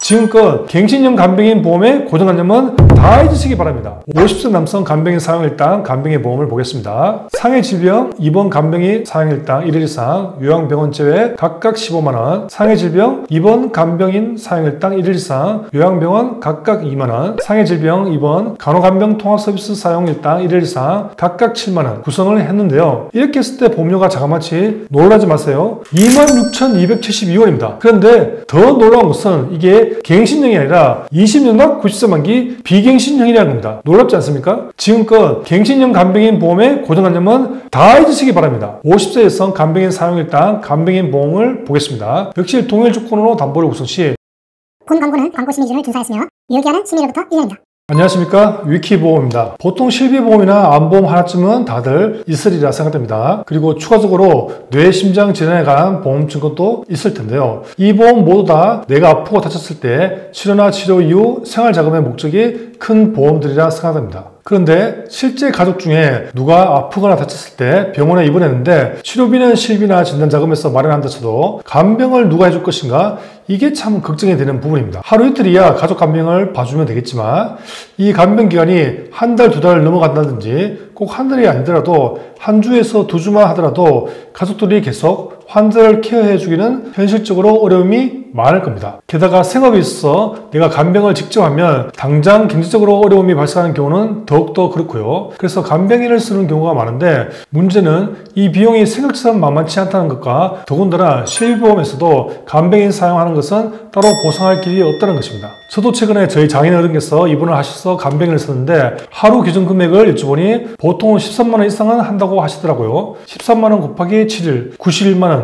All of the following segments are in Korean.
지금껏 갱신형 간병인 보험의 고정관념은 다 잊으시기 바랍니다. 50세 남성 간병인 사용일당 간병인 보험을 보겠습니다. 상해 질병, 입원 간병인 사용일당 1일 이상, 요양병원 제외 각각 15만원, 상해 질병, 입원 간병인 사용일당 1일 이상, 요양병원 각각 2만원, 상해 질병, 입원, 간호간병 통합서비스 사용일당 1일 이상 각각 7만원 구성을 했는데요. 이렇게 했을 때 보험료가 자그마치 놀라지 마세요. 26,272원입니다. 그런데 더 놀라운 것은 이게 갱신형이 아니라 20년간 90세 만기 비갱신형이라는 겁니다. 놀랍지 않습니까? 지금껏 갱신형 간병인 보험의 고정관념은 다 잊으시기 바랍니다. 50세 이상 간병인 사용일당 간병인 보험을 보겠습니다. 역시 동일 조건으로 담보를 구성 시 본 광고는 광고 심의 기준을 준수하였으며 유효기한은 심의로부터 1년입니다. 안녕하십니까, 위키보험입니다. 보통 실비보험이나 암보험 하나쯤은 다들 있으리라 생각됩니다. 그리고 추가적으로 뇌심장 질환에 관한 보험 증권도 있을 텐데요. 이 보험 모두 다 내가 아프고 다쳤을 때 치료나 치료 이후 생활자금의 목적이 큰 보험들이라 생각됩니다. 그런데 실제 가족 중에 누가 아프거나 다쳤을 때 병원에 입원했는데 치료비는 실비나 진단자금에서 마련한다 쳐도 간병을 누가 해줄 것인가? 이게 참 걱정이 되는 부분입니다. 하루 이틀이야 가족 간병을 봐주면 되겠지만 이 간병 기간이 한 달, 두 달 넘어간다든지 꼭 한 달이 아니더라도 한 주에서 두 주만 하더라도 가족들이 계속 환자를 케어해 주기는 현실적으로 어려움이 많을 겁니다. 게다가 생업이 있어서 내가 간병을 직접 하면 당장 경제적으로 어려움이 발생하는 경우는 더욱더 그렇고요. 그래서 간병인을 쓰는 경우가 많은데 문제는 이 비용이 생각처럼 만만치 않다는 것과 더군다나 실비보험에서도 간병인 사용하는 것은 따로 보상할 길이 없다는 것입니다. 저도 최근에 저희 장인 어른께서 입원을 하셔서 간병인을 썼는데 하루 기준 금액을 여쭤보니 보통 13만원 이상은 한다고 하시더라고요. 13만원 곱하기 7일, 91만원.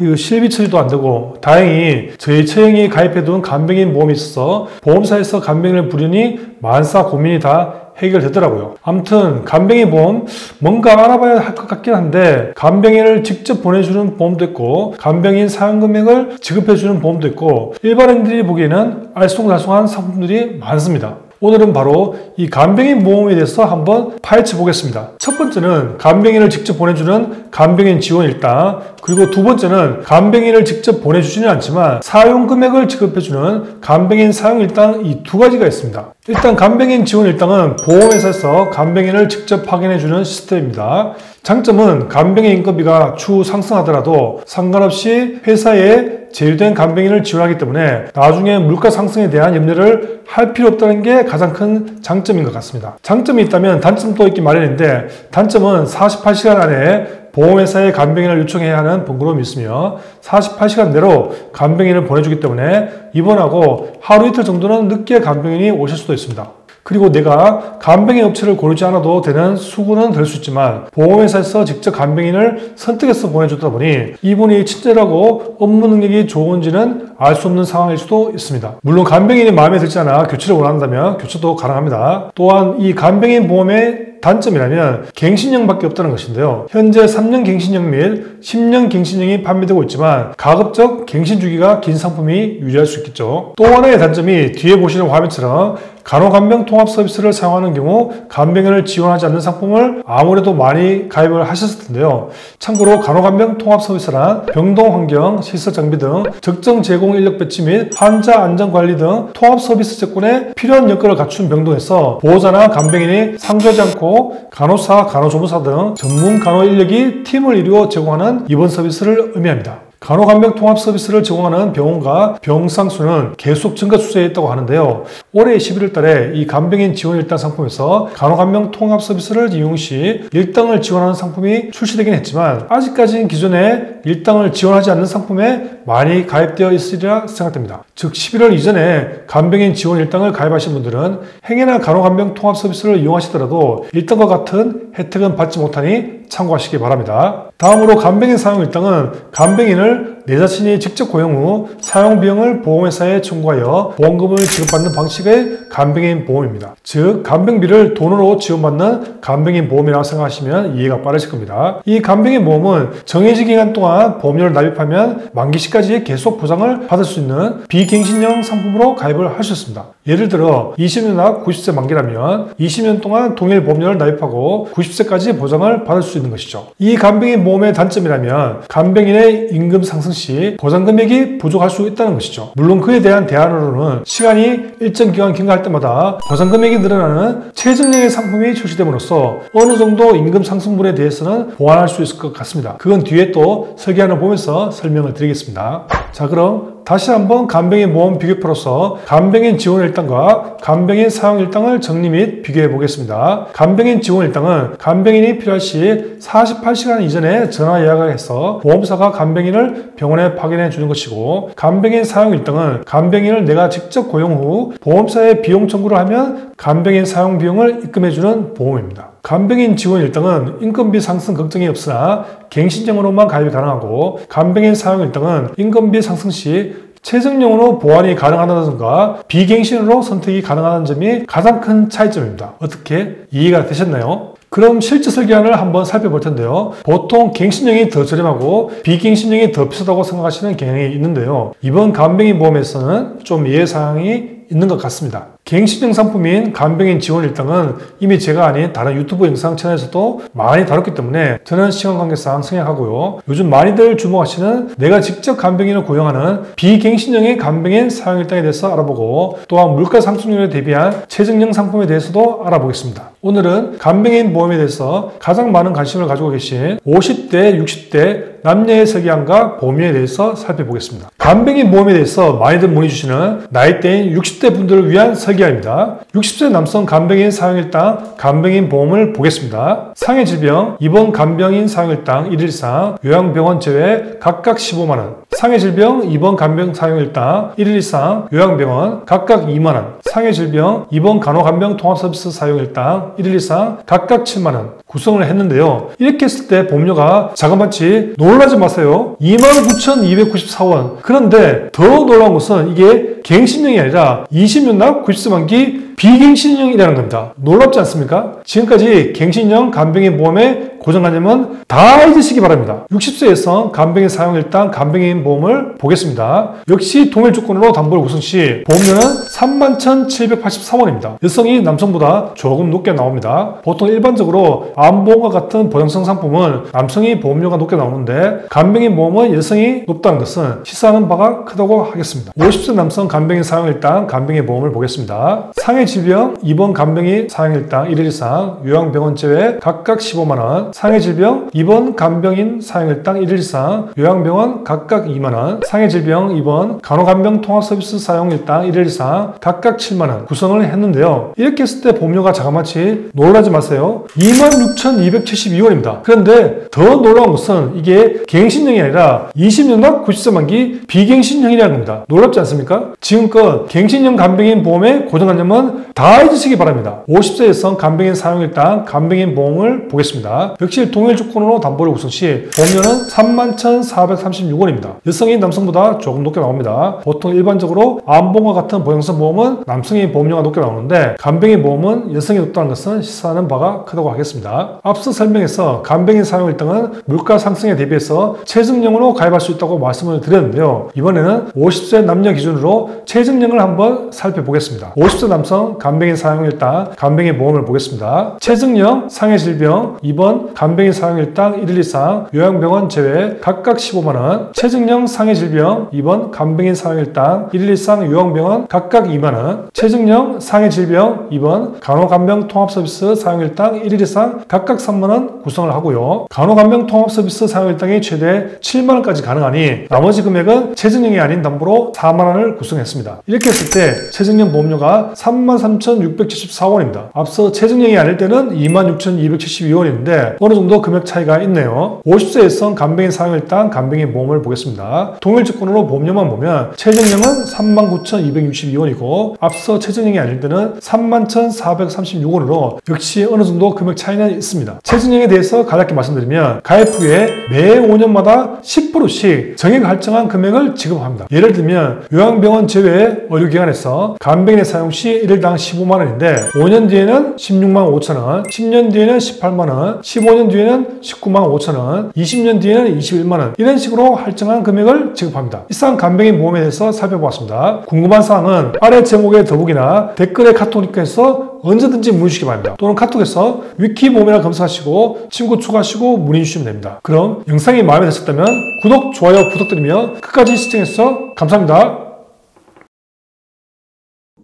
이거 실비 처리도 안 되고 다행히 저희 처형이 가입해둔 간병인 보험이 있어서 보험사에서 간병인을 부르니 만사 고민이 다 해결되더라고요. 아무튼 간병인 보험 뭔가 알아봐야 할 것 같긴 한데 간병인을 직접 보내주는 보험도 있고 간병인 사용 금액을 지급해주는 보험도 있고 일반인들이 보기에는 알쏭달쏭한 상품들이 많습니다. 오늘은 바로 이 간병인 보험에 대해서 한번 파헤쳐 보겠습니다. 첫 번째는 간병인을 직접 보내주는 간병인 지원 일당, 그리고 두 번째는 간병인을 직접 보내주지는 않지만 사용 금액을 지급해주는 간병인 사용 일당, 이 두 가지가 있습니다. 일단 간병인 지원 일당은 보험회사에서 간병인을 직접 확인해주는 시스템입니다. 장점은 간병인 인건비가 추후 상승하더라도 상관없이 회사에 제휴된 간병인을 지원하기 때문에 나중에 물가 상승에 대한 염려를 할 필요 없다는 게 가장 큰 장점인 것 같습니다. 장점이 있다면 단점도 있기 마련인데 단점은 48시간 안에 보험회사에 간병인을 요청해야 하는 번거로움이 있으며 48시간 내로 간병인을 보내주기 때문에 입원하고 하루 이틀 정도는 늦게 간병인이 오실 수도 있습니다. 그리고 내가 간병인 업체를 고르지 않아도 되는 수고는 될 수 있지만 보험회사에서 직접 간병인을 선택해서 보내줬다 보니 이분이 친절하고 업무 능력이 좋은지는 알 수 없는 상황일 수도 있습니다. 물론 간병인이 마음에 들지 않아 교체를 원한다면 교체도 가능합니다. 또한 이 간병인 보험의 단점이라면 갱신형밖에 없다는 것인데요. 현재 3년 갱신형 및 10년 갱신형이 판매되고 있지만 가급적 갱신 주기가 긴 상품이 유리할 수 있겠죠. 또 하나의 단점이 뒤에 보시는 화면처럼 간호간병 통합 서비스를 사용하는 경우 간병인을 지원하지 않는 상품을 아무래도 많이 가입을 하셨을 텐데요. 참고로 간호간병 통합 서비스란 병동 환경, 시설 장비 등 적정 제공 인력 배치 및 환자 안전 관리 등 통합 서비스 제공에 필요한 여건을 갖춘 병동에서 보호자나 간병인이 상주하지 않고 간호사, 간호조무사 등 전문 간호 인력이 팀을 이루어 제공하는 입원 서비스를 의미합니다. 간호간병 통합 서비스를 제공하는 병원과 병상 수는 계속 증가 추세에 있다고 하는데요. 올해 11월 달에 이 간병인 지원 일당 상품에서 간호간병 통합 서비스를 이용 시 일당을 지원하는 상품이 출시되긴 했지만 아직까지는 기존에 일당을 지원하지 않는 상품에 많이 가입되어 있으리라 생각됩니다. 즉 11월 이전에 간병인 지원 일당을 가입하신 분들은 행여나 간호간병 통합 서비스를 이용하시더라도 일당과 같은 혜택은 받지 못하니 참고하시기 바랍니다. 다음으로 간병인 사용 일당은 간병인을 내 자신이 직접 고용 후 사용 비용을 보험회사에 청구하여 보험금을 지급받는 방식의 간병인 보험입니다. 즉 간병비를 돈으로 지원받는 간병인 보험이라고 생각하시면 이해가 빠르실 겁니다. 이 간병인 보험은 정해진 기간 동안 보험료를 납입하면 만기 시까지 계속 보장을 받을 수 있는 비갱신형 상품으로 가입을 할 수 있습니다. 예를 들어 20년 앞 90세 만기라면 20년 동안 동일 보험료를 납입하고 90세까지 보장을 받을 수 있는 것이죠. 이 간병인 보험의 단점이라면 간병인의 임금 상승 시 보장 금액이 부족할 수 있다는 것이죠. 물론 그에 대한 대안으로는 시간이 일정 기간 경과할 때마다 보장 금액이 늘어나는 최저량의 상품이 출시됨으로써 어느 정도 임금 상승분에 대해서는 보완할 수 있을 것 같습니다. 그건 뒤에 또 설계안을 보면서 설명을 드리겠습니다. 자, 그럼 다시 한번 간병인 보험 비교표로서 간병인 지원 일당과 간병인 사용 일당을 정리 및 비교해 보겠습니다. 간병인 지원 일당은 간병인이 필요할 시 48시간 이전에 전화 예약을 해서 보험사가 간병인을 병원에 파견해 주는 것이고, 간병인 사용 일당은 간병인을 내가 직접 고용 후 보험사에 비용 청구를 하면 간병인 사용 비용을 입금해 주는 보험입니다. 간병인 지원 일당은 인건비 상승 걱정이 없으나 갱신형으로만 가입이 가능하고, 간병인 사용 일당은 인건비 상승 시 최저량으로 보완이 가능하다든가 비갱신으로 선택이 가능하다는 점이 가장 큰 차이점입니다. 어떻게 이해가 되셨나요? 그럼 실제 설계안을 한번 살펴볼 텐데요. 보통 갱신형이 더 저렴하고 비갱신형이 더 비싸다고 생각하시는 경향이 있는데요. 이번 간병인 보험에서는 좀 예외사항이 있는 것 같습니다. 갱신형 상품인 간병인 지원 일당은 이미 제가 아닌 다른 유튜브 영상 채널에서도 많이 다뤘기 때문에 저는 시간 관계상 생략하고요. 요즘 많이들 주목하시는 내가 직접 간병인을 고용하는 비갱신형의 간병인 사용 일당에 대해서 알아보고, 또한 물가 상승률에 대비한 최저량 상품에 대해서도 알아보겠습니다. 오늘은 간병인 보험에 대해서 가장 많은 관심을 가지고 계신 50대, 60대 남녀의 설계안과 보험료에 대해서 살펴보겠습니다. 간병인 보험에 대해서 많이들 문의 주시는 나이대인 60대 분들을 위한 설계안입니다. 60세 남성 간병인 사용일당 간병인 보험을 보겠습니다. 상해 질병, 입원 간병인 사용일당 1일 이상, 요양병원 제외 각각 15만원, 상해 질병, 입원 간병 사용일당 1일 이상, 요양병원 각각 2만원, 상해 질병, 입원 간호간병 통합서비스 사용일당 1일 이상 각각 7만원 구성을 했는데요. 이렇게 했을 때 보험료가 자그마치 놀라지 마세요. 29,294원. 그런데 더 놀라운 것은 이게 갱신형이 아니라 20년 앞 90세 만기 비갱신형이라는 겁니다. 놀랍지 않습니까? 지금까지 갱신형 간병인 보험의 고정관념은 다 잊으시기 바랍니다. 60세 여성 간병인 사용일당 간병인 보험을 보겠습니다. 역시 동일 조건으로 담보를 구성 시 보험료는 31,783원입니다. 여성이 남성보다 조금 높게 나옵니다. 보통 일반적으로 암보험과 같은 보장성 상품은 남성이 보험료가 높게 나오는데, 간병인 보험은 여성이 높다는 것은 시사하는 바가 크다고 하겠습니다. 50세 남성 간병인 사용일당 간병인 보험을 보겠습니다. 상해 질병, 입원 간병인 사용일당 1일 이상, 요양병원 제외 각각 15만원, 상해 질병, 입원 간병인 사용일당 1일 이상, 요양병원 각각 2만원, 상해 질병, 입원 간호간병 통합서비스 사용일당 1일 이상 각각 7만원 구성을 했는데요. 이렇게 했을 때 보험료가 자그마치 놀라지 마세요. 26,272원입니다. 그런데 더 놀라운 것은 이게 갱신형이 아니라 20년 앞 90세 만기 비갱신형이라는 겁니다. 놀랍지 않습니까? 지금껏 갱신형 간병인 보험의 고정관념은 다 잊으시기 바랍니다. 50세 여성 간병인 사용일당 간병인 보험을 보겠습니다. 역시 동일 조건으로 담보를 구성 시 보험료는 31,436원입니다. 여성이 남성보다 조금 높게 나옵니다. 보통 일반적으로 암보험과 같은 보장성 보험은 남성이 보험료가 높게 나오는데, 간병인 보험은 여성이 높다는 것은 시사하는 바가 크다고 하겠습니다. 앞서 설명해서 간병인 사용일당은 물가 상승에 대비해서 최저량으로 가입할 수 있다고 말씀을 드렸는데요. 이번에는 50세 남녀 기준으로 최저량을 한번 살펴보겠습니다. 50세 남성 간병인 사용일당 간병인 보험을 보겠습니다. 최저량 상해 질병, 입원 간병인 사용일당 1일 이상, 요양병원 제외 각각 15만원, 최저량 상해 질병, 입원 간병인 사용일당 1일 이상, 요양병원 각각 2만원, 최저량 상해 질병, 입원 간호간병 통합서비스 사용일당 1일 이상 각각 3만원 구성을 하고요. 간호간병 통합서비스 사용일당이 최대 7만원까지 가능하니 나머지 금액은 최저량이 아닌 담보로 4만원을 구성했습니다. 이렇게 했을 때 최저량 보험료가 33,674원입니다. 앞서 최저량이 아닐 때는 26,272원인데 어느 정도 금액 차이가 있네요. 50세 여성 간병인 사용일당 간병인 보험을 보겠습니다. 동일 조건으로 보험료만 보면 최저량은 39,262원이고 앞서 최저량이 아닐 때는 31,436원으로 역시 어느 정도 금액 차이는 있습니다. 최저량에 대해서 간략히 말씀드리면 가입 후에 매 5년마다 10%씩 정액 할증한 금액을 지급합니다. 예를 들면 요양병원 제외 의료기관에서 간병인의 사용 시 1일당 15만원인데 5년 뒤에는 16만 5천원, 10년 뒤에는 18만원, 15년 뒤에는 19만 5천원, 20년 뒤에는 21만원 이런 식으로 할증한 금액을 지급합니다. 이상 간병인 보험에 대해서 살펴보았습니다. 궁금한 사항은 아래 제목의 더보기나 댓글에 카톡 링크에서 언제든지 문의 주시기 바랍니다. 또는 카톡에서 위키보험이라 검색하시고 친구 추가하시고 문의 주시면 됩니다. 그럼 영상이 마음에 드셨다면 구독, 좋아요 부탁드리며 끝까지 시청해주셔서 감사합니다.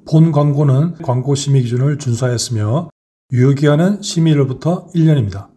본 광고는 광고 심의 기준을 준수하였으며 유효기한은 심의일로부터 1년입니다.